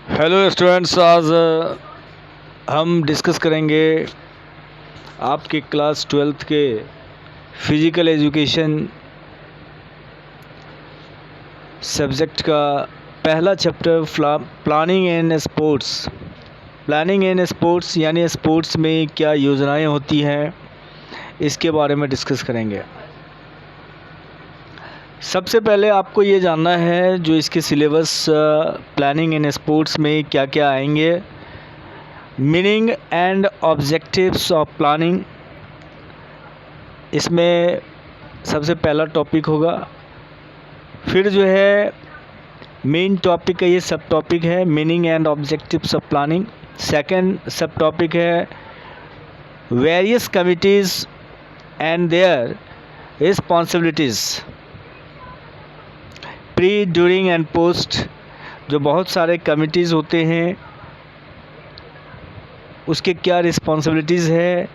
Hello students, आज हम discuss करेंगे आपके क्लास 12th के फिज़िकल एजुकेशन सब्जेक्ट का पहला chapter planning and sports. Planning and sports यानी स्पोर्ट्स में क्या योजनाएं होती हैं, इसके बारे में डिस्कस करेंगे। सबसे पहले आपको ये जानना है जो इसके सिलेबस प्लानिंग एंड स्पोर्ट्स में क्या क्या आएंगे। Meaning and objectives of planning, इसमें सबसे पहला टॉपिक होगा। फिर जो है मेन टॉपिक का ये सब टॉपिक है meaning and objectives of planning. Second sub topic है various committees and their responsibilities, pre, during and post. जो बहुत सारे कमिटीज़ होते हैं उसके क्या रिस्पॉन्सिबिलिटीज़ है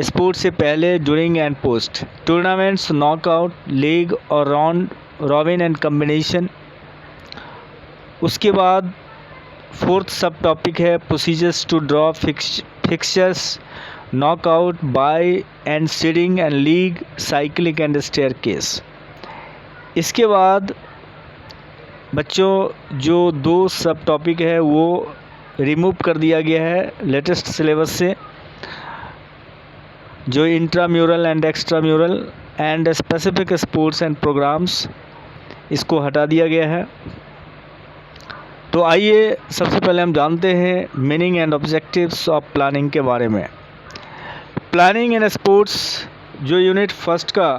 स्पोर्ट्स से पहले, during and post. Tournaments, knockout, league और राउंड रॉबिन एंड कम्बिनेशन। उसके बाद फोर्थ सब टॉपिक है procedures to draw fixtures, knockout, bye and seeding and league, cycling and staircase. इसके बाद बच्चों जो दो सब टॉपिक है वो रिमूव कर दिया गया है लेटेस्ट सिलेबस से, जो intramural and extramural and specific sports and programmes, इसको हटा दिया गया है। तो आइए सबसे पहले हम जानते हैं meaning and objectives of planning के बारे में। प्लानिंग एंड स्पोर्ट्स जो यूनिट फर्स्ट का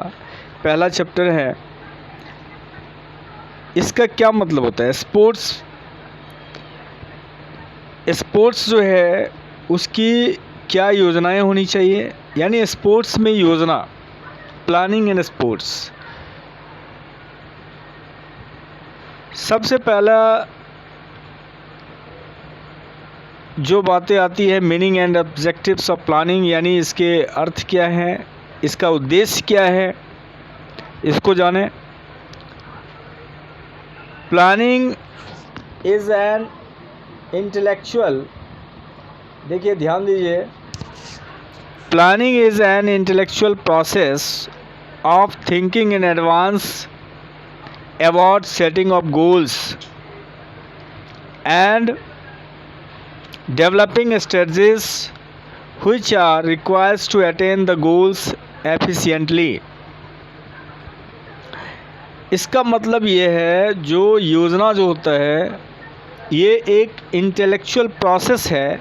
पहला चैप्टर है, इसका क्या मतलब होता है। स्पोर्ट्स जो है उसकी क्या योजनाएं होनी चाहिए, यानी स्पोर्ट्स में योजना। प्लानिंग एंड स्पोर्ट्स सबसे पहला जो बातें आती है meaning and objectives of planning, यानी इसके अर्थ क्या है, इसका उद्देश्य क्या है, इसको जानें। प्लानिंग इज़ एन इंटेलेक्चुअल, देखिए ध्यान दीजिए, planning is an intellectual process of thinking in advance about setting of goals and developing strategies which are required to attain the goals efficiently। इसका मतलब ये है जो योजना जो होता है ये एक इंटेलेक्चुअल प्रोसेस है,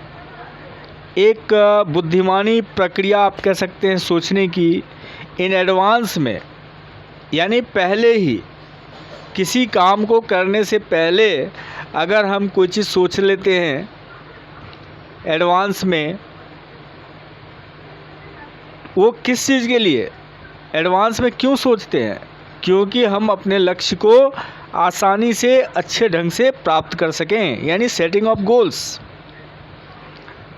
एक बुद्धिमानी प्रक्रिया आप कह सकते हैं सोचने की, इन एडवांस में, यानी पहले ही किसी काम को करने से पहले अगर हम कोई चीज़ सोच लेते हैं एडवांस में, वो किस चीज़ के लिए एडवांस में क्यों सोचते हैं, क्योंकि हम अपने लक्ष्य को आसानी से अच्छे ढंग से प्राप्त कर सकें, यानी setting of goals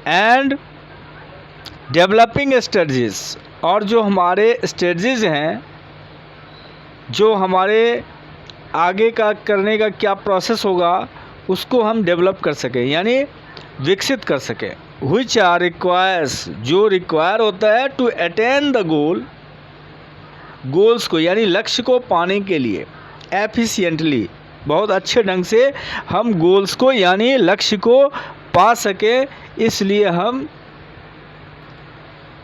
and developing strategies. और जो हमारे स्ट्रेटजीज हैं, जो हमारे आगे का करने का क्या प्रोसेस होगा उसको हम डेवलप कर सकें, यानी विकसित कर सकें। विच आर रिक्वायर्स, जो रिक्वायर होता है to attain the goal, goals को यानी लक्ष्य को पाने के लिए, एफिशिएंटली, बहुत अच्छे ढंग से हम गोल्स को यानी लक्ष्य को पा सकें। इसलिए हम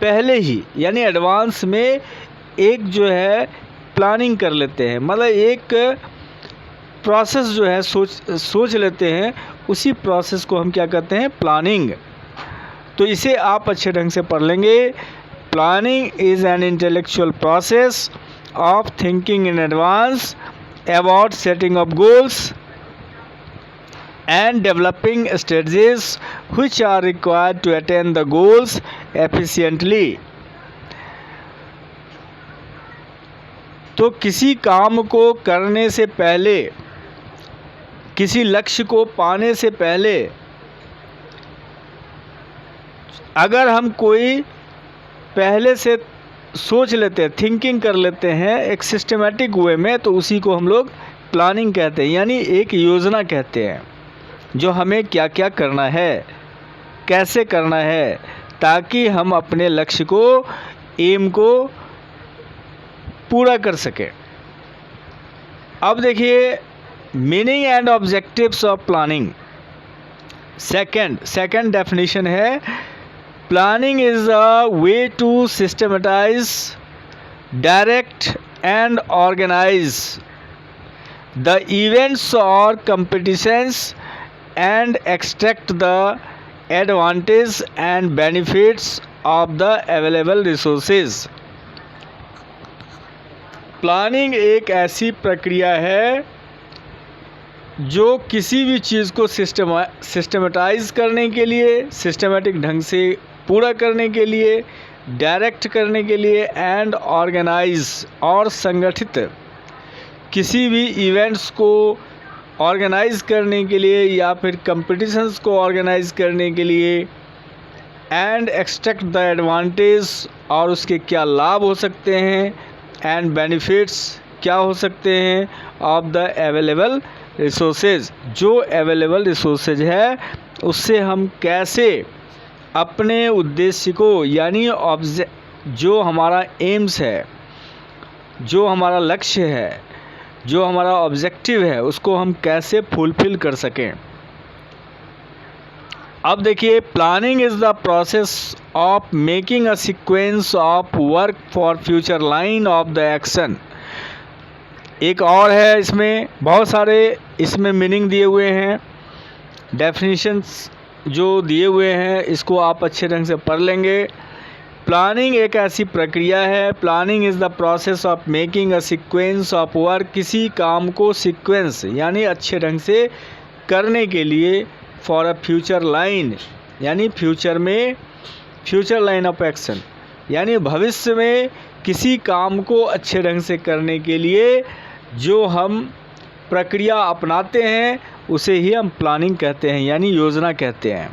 पहले ही यानी एडवांस में एक जो है प्लानिंग कर लेते हैं, मतलब एक प्रोसेस जो है सोच लेते हैं, उसी प्रोसेस को हम क्या कहते हैं, प्लानिंग। तो इसे आप अच्छे ढंग से पढ़ लेंगे। Planning is an intellectual process of thinking in advance about setting of goals and developing strategies which are required to attain the goals efficiently. तो किसी काम को करने से पहले, किसी लक्ष्य को पाने से पहले अगर हम कोई पहले से सोच लेते हैं, थिंकिंग कर लेते हैं एक सिस्टमेटिक वे में, तो उसी को हम लोग प्लानिंग कहते हैं, यानी एक योजना कहते हैं। जो हमें क्या क्या करना है, कैसे करना है, ताकि हम अपने लक्ष्य को, एम को पूरा कर सकें। अब देखिए meaning and objectives of planning. Second definition है, planning is a way to systematise, direct and organise the events और competitions and extract the advantage and benefits of the available resources। Planning एक ऐसी प्रक्रिया है जो किसी भी चीज़ को सिस्टमेटाइज करने के लिए, सिस्टमेटिक ढंग से पूरा करने के लिए, डायरेक्ट करने के लिए, एंड ऑर्गेनाइज और संगठित किसी भी इवेंट्स को ऑर्गेनाइज करने के लिए या फिर कंपटीशंस को ऑर्गेनाइज करने के लिए, एंड एक्सट्रैक्ट द एडवांटेज और उसके क्या लाभ हो सकते हैं, एंड बेनिफिट्स क्या हो सकते हैं, ऑफ द अवेलेबल रिसोर्सेज, जो अवेलेबल रिसोर्सेज है उससे हम कैसे अपने उद्देश्य को, यानी जो हमारा एम्स है, जो हमारा लक्ष्य है, जो हमारा ऑब्जेक्टिव है, उसको हम कैसे फुलफिल कर सकें। अब देखिए, planning is the process of making a sequence of work for future line of the action. एक और है, इसमें बहुत सारे इसमें मीनिंग दिए हुए हैं, डेफिनेशंस जो दिए हुए हैं, इसको आप अच्छे ढंग से पढ़ लेंगे। प्लानिंग एक ऐसी प्रक्रिया है, planning is the process of making a sequence of work, किसी काम को सीक्वेंस यानी अच्छे ढंग से करने के लिए, फॉर अ फ्यूचर लाइन यानी फ्यूचर में, फ्यूचर लाइन ऑफ एक्शन यानी भविष्य में किसी काम को अच्छे ढंग से करने के लिए जो हम प्रक्रिया अपनाते हैं उसे ही हम प्लानिंग कहते हैं, यानी योजना कहते हैं।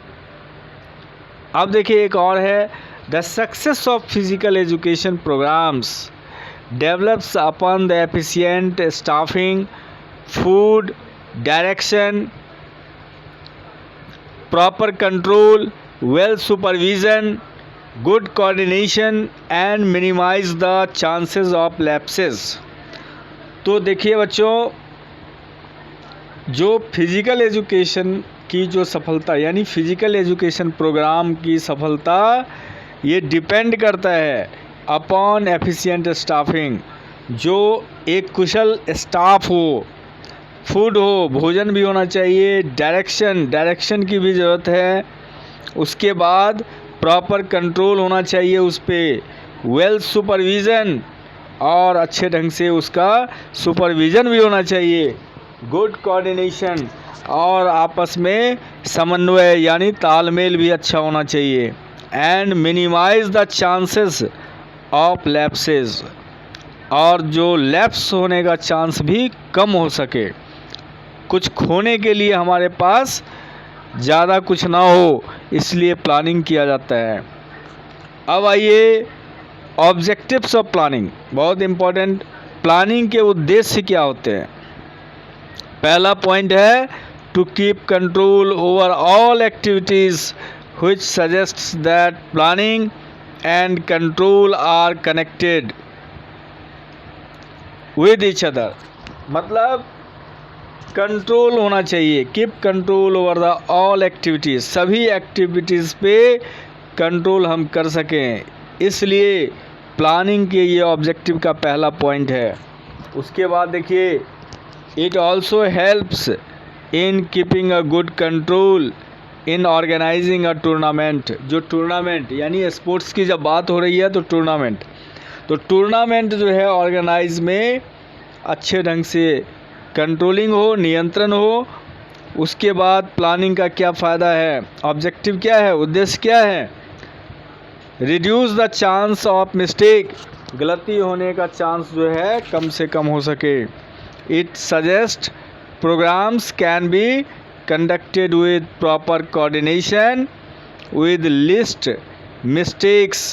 अब देखिए एक और है, the success of physical education programmes develops upon the efficient staffing, food, direction, proper control, well supervision, good coordination and minimise the chances of lapses. तो देखिए बच्चों, जो फिजिकल एजुकेशन की जो सफलता, यानी फिजिकल एजुकेशन प्रोग्राम की सफलता, ये डिपेंड करता है अपॉन एफिशिएंट स्टाफिंग, जो एक कुशल स्टाफ हो, फूड हो, भोजन भी होना चाहिए, डायरेक्शन की भी ज़रूरत है, उसके बाद प्रॉपर कंट्रोल होना चाहिए उस पर, वेल सुपरविज़न और अच्छे ढंग से उसका सुपरविज़न भी होना चाहिए, गुड कोऑर्डिनेशन और आपस में समन्वय यानी तालमेल भी अच्छा होना चाहिए, and minimise the chances of lapses, और जो लैप्स होने का चांस भी कम हो सके, कुछ खोने के लिए हमारे पास ज़्यादा कुछ ना हो, इसलिए प्लानिंग किया जाता है। अब आइए ऑब्जेक्टिव्स ऑफ प्लानिंग, बहुत इम्पोर्टेंट। प्लानिंग के उद्देश्य क्या होते हैं? पहला पॉइंट है, to keep control over all activities which suggests that planning and control are connected with each other। मतलब कंट्रोल होना चाहिए, keep control over the all activities, सभी एक्टिविटीज़ पे कंट्रोल हम कर सकें, इसलिए प्लानिंग के ये ऑब्जेक्टिव का पहला पॉइंट है। उसके बाद देखिए, it also helps in keeping a good control in organising a tournament. जो टूर्नामेंट यानी स्पोर्ट्स की जब बात हो रही है तो टूर्नामेंट जो है ऑर्गेनाइज में अच्छे ढंग से कंट्रोलिंग हो, नियंत्रण हो। उसके बाद प्लानिंग का क्या फ़ायदा है, ऑब्जेक्टिव क्या है, उद्देश्य क्या है? Reduce the chance of mistake, गलती होने का चांस जो है कम से कम हो सके। It suggest programmes can be conducted with proper coordination with least mistakes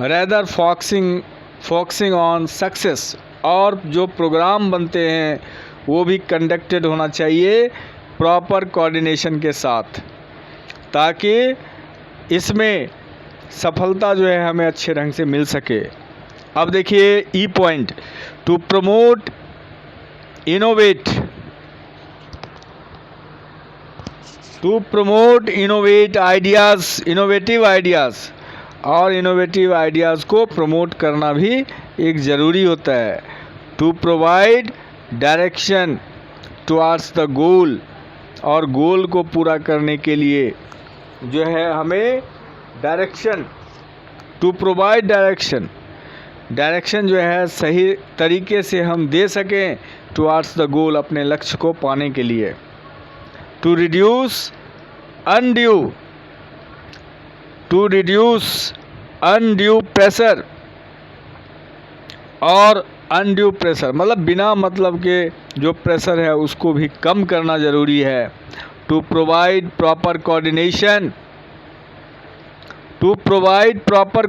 rather focusing on success। और जो प्रोग्राम बनते हैं वो भी कंडक्टेड होना चाहिए प्रॉपर कोऑर्डिनेशन के साथ, ताकि इसमें सफलता जो है हमें अच्छे ढंग से मिल सके। अब देखिए E point, to promote innovate innovative ideas, और इनोवेटिव आइडियाज़ को प्रमोट करना भी एक ज़रूरी होता है। To provide direction towards the goal, और गोल को पूरा करने के लिए जो है हमें डायरेक्शन, टू प्रोवाइड डायरेक्शन जो है सही तरीके से हम दे सकें टुवार्ड्स द गोल, अपने लक्ष्य को पाने के लिए। टू रिड्यूस अनड्यू प्रेशर, और अनड्यू प्रेशर मतलब बिना मतलब के जो प्रेशर है उसको भी कम करना ज़रूरी है। To provide proper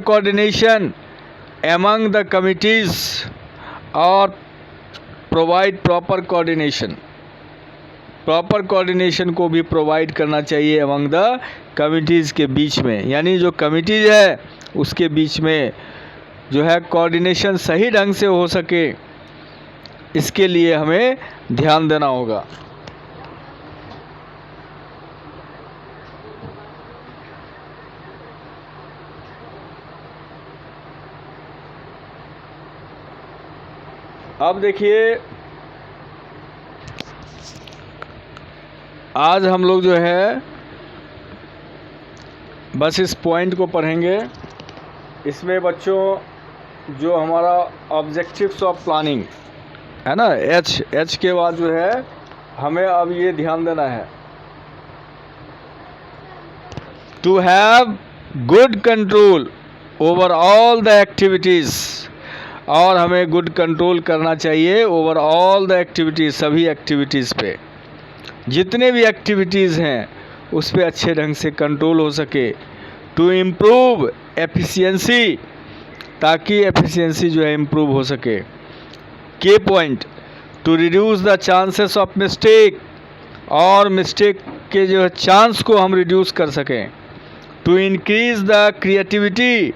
coordination among the committees, और प्रोवाइड प्रॉपर कोऑर्डिनेशन को भी प्रोवाइड करना चाहिए अमंग द कमिटीज़ के बीच में, यानी जो कमिटीज़ है उसके बीच में जो है कोऑर्डिनेशन सही ढंग से हो सके, इसके लिए हमें ध्यान देना होगा। अब देखिए आज हम लोग जो है बस इस पॉइंट को पढ़ेंगे। इसमें बच्चों जो हमारा ऑब्जेक्टिव्स ऑफ प्लानिंग है ना, एच के बाद जो है हमें अब ये ध्यान देना है, to have good control over all the activities, और हमें गुड कंट्रोल करना चाहिए ओवर ऑल द एक्टिविटीज़, सभी एक्टिविटीज़ पे, जितने भी एक्टिविटीज़ हैं उस पे अच्छे ढंग से कंट्रोल हो सके। टू इम्प्रूव एफिशिएंसी, ताकि एफिशिएंसी जो है इम्प्रूव हो सके। K point, to reduce the chances of mistake, और मिस्टेक के जो है चांस को हम रिड्यूस कर सकें। टू इंक्रीज़ द क्रिएटिविटी,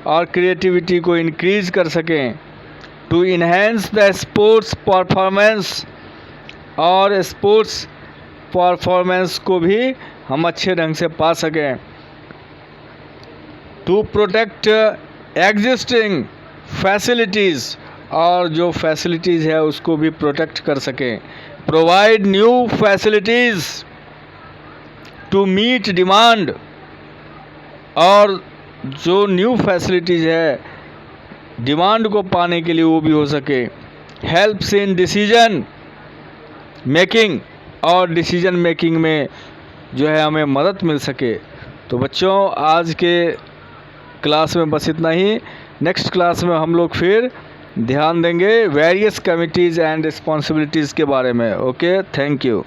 और क्रिएटिविटी को इंक्रीज़ कर सकें। To enhance the sports performance, और स्पोर्ट्स परफॉर्मेंस को भी हम अच्छे ढंग से पा सकें। टू प्रोटेक्ट एग्जिस्टिंग फैसिलिटीज़, और जो फैसिलिटीज़ है उसको भी प्रोटेक्ट कर सकें। Provide new facilities to meet demand, और जो न्यू फैसिलिटीज़ है डिमांड को पाने के लिए वो भी हो सके। हेल्प्स इन डिसीजन मेकिंग, और डिसीजन मेकिंग में जो है हमें मदद मिल सके। तो बच्चों आज के क्लास में बस इतना ही। नेक्स्ट क्लास में हम लोग फिर ध्यान देंगे वेरियस कमिटीज़ एंड रिस्पॉन्सिबिलिटीज़ के बारे में। Okay, thank you.